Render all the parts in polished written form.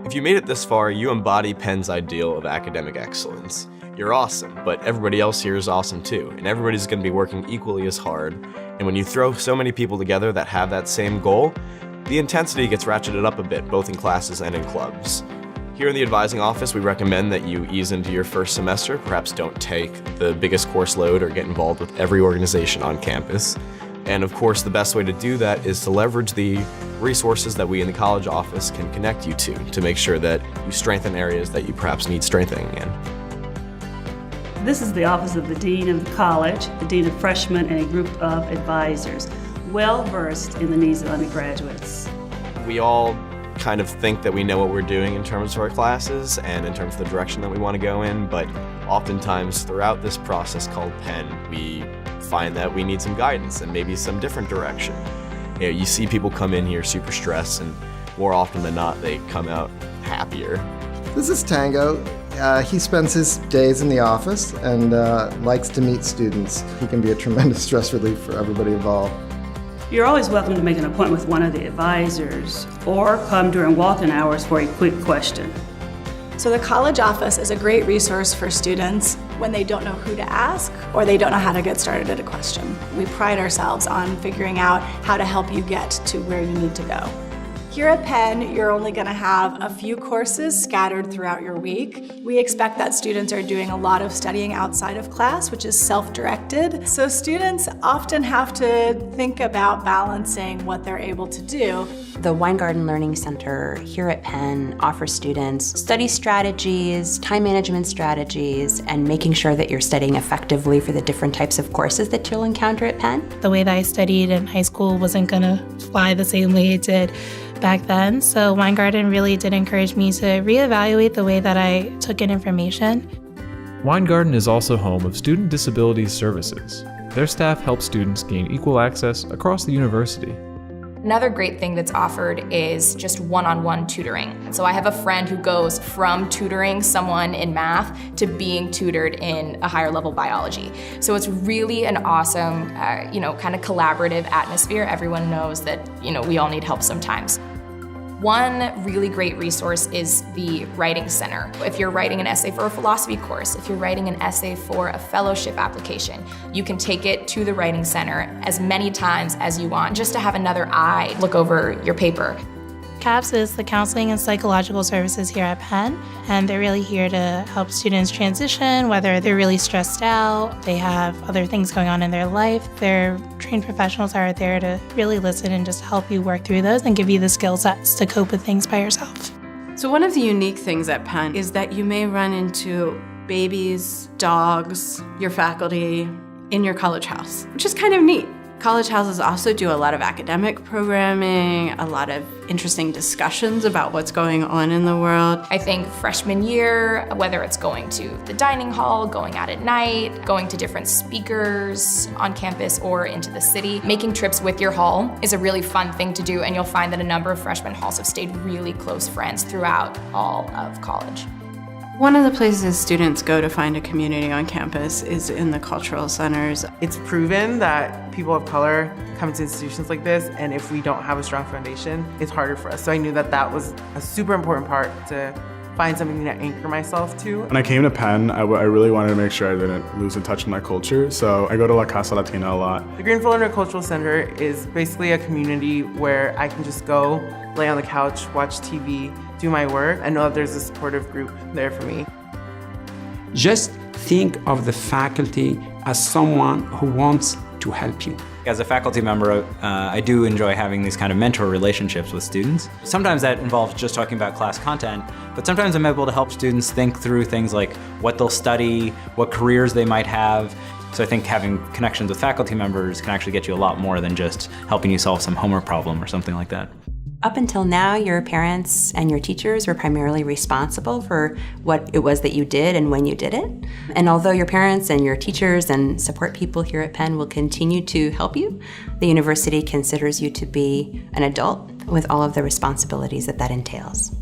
If you made it this far, you embody Penn's ideal of academic excellence. You're awesome, but everybody else here is awesome too, and everybody's going to be working equally as hard. And when you throw so many people together that have that same goal, the intensity gets ratcheted up a bit, both in classes and in clubs. Here in the advising office, we recommend that you ease into your first semester. Perhaps don't take the biggest course load or get involved with every organization on campus. And of course, the best way to do that is to leverage the resources that we in the college office can connect you to make sure that you strengthen areas that you perhaps need strengthening in. This is the office of the Dean of the college, the Dean of Freshmen, and a group of advisors, well-versed in the needs of undergraduates. We all kind of think that we know what we're doing in terms of our classes and in terms of the direction that we want to go in, but oftentimes throughout this process called Penn, we find that we need some guidance and maybe some different direction. You see people come in here super stressed, and more often than not, they come out happier. This is Tango. He spends his days in the office and likes to meet students. He can be a tremendous stress relief for everybody involved. You're always welcome to make an appointment with one of the advisors or come during walk-in hours for a quick question. So the college office is a great resource for students when they don't know who to ask or they don't know how to get started at a question. We pride ourselves on figuring out how to help you get to where you need to go. Here at Penn, you're only going to have a few courses scattered throughout your week. We expect that students are doing a lot of studying outside of class, which is self-directed. So students often have to think about balancing what they're able to do. The Weingarten Learning Center here at Penn offers students study strategies, time management strategies, and making sure that you're studying effectively for the different types of courses that you'll encounter at Penn. The way that I studied in high school wasn't going to fly the same way it did back then, so Weingarten really did encourage me to reevaluate the way that I took in information. Weingarten is also home of Student Disability Services. Their staff helps students gain equal access across the university. Another great thing that's offered is just one-on-one tutoring. And so I have a friend who goes from tutoring someone in math to being tutored in a higher level biology. So it's really an awesome, kind of collaborative atmosphere. Everyone knows that, we all need help sometimes. One really great resource is the Writing Center. If you're writing an essay for a philosophy course, if you're writing an essay for a fellowship application, you can take it to the Writing Center as many times as you want, just to have another eye look over your paper. CAPS is the Counseling and Psychological Services here at Penn, and they're really here to help students transition, whether they're really stressed out, they have other things going on in their life. Their trained professionals are there to really listen and just help you work through those and give you the skill sets to cope with things by yourself. So one of the unique things at Penn is that you may run into babies, dogs, your faculty in your college house, which is kind of neat. College houses also do a lot of academic programming, a lot of interesting discussions about what's going on in the world. I think freshman year, whether it's going to the dining hall, going out at night, going to different speakers on campus or into the city, making trips with your hall is a really fun thing to do, and you'll find that a number of freshman halls have stayed really close friends throughout all of college. One of the places students go to find a community on campus is in the cultural centers. It's proven that people of color come to institutions like this, and if we don't have a strong foundation, it's harder for us. So I knew that that was a super important part to find something to anchor myself to. When I came to Penn, I really wanted to make sure I didn't lose in touch with my culture, so I go to La Casa Latina a lot. The Greenfield Intercultural Center is basically a community where I can just go, lay on the couch, watch TV, do my work, and know that there's a supportive group there for me. Just think of the faculty as someone who wants to help you. As a faculty member, I do enjoy having these kind of mentor relationships with students. Sometimes that involves just talking about class content, but sometimes I'm able to help students think through things like what they'll study, what careers they might have. So I think having connections with faculty members can actually get you a lot more than just helping you solve some homework problem or something like that. Up until now, your parents and your teachers were primarily responsible for what it was that you did and when you did it. And although your parents and your teachers and support people here at Penn will continue to help you, the university considers you to be an adult with all of the responsibilities that entails.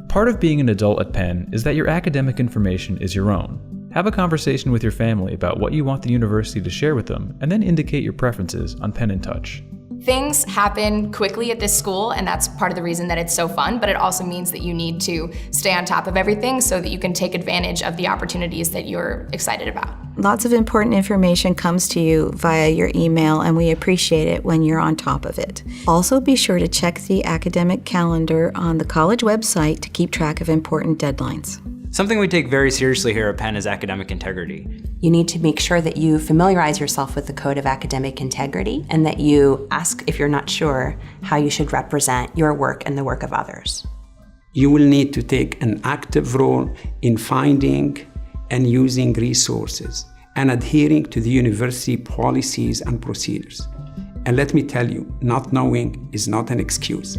Part of being an adult at Penn is that your academic information is your own. Have a conversation with your family about what you want the university to share with them, and then indicate your preferences on Penn in Touch. Things happen quickly at this school, and that's part of the reason that it's so fun, but it also means that you need to stay on top of everything so that you can take advantage of the opportunities that you're excited about. Lots of important information comes to you via your email, and we appreciate it when you're on top of it. Also, be sure to check the academic calendar on the college website to keep track of important deadlines. Something we take very seriously here at Penn is academic integrity. You need to make sure that you familiarize yourself with the Code of Academic Integrity and that you ask, if you're not sure, how you should represent your work and the work of others. You will need to take an active role in finding and using resources and adhering to the university policies and procedures. And let me tell you, not knowing is not an excuse.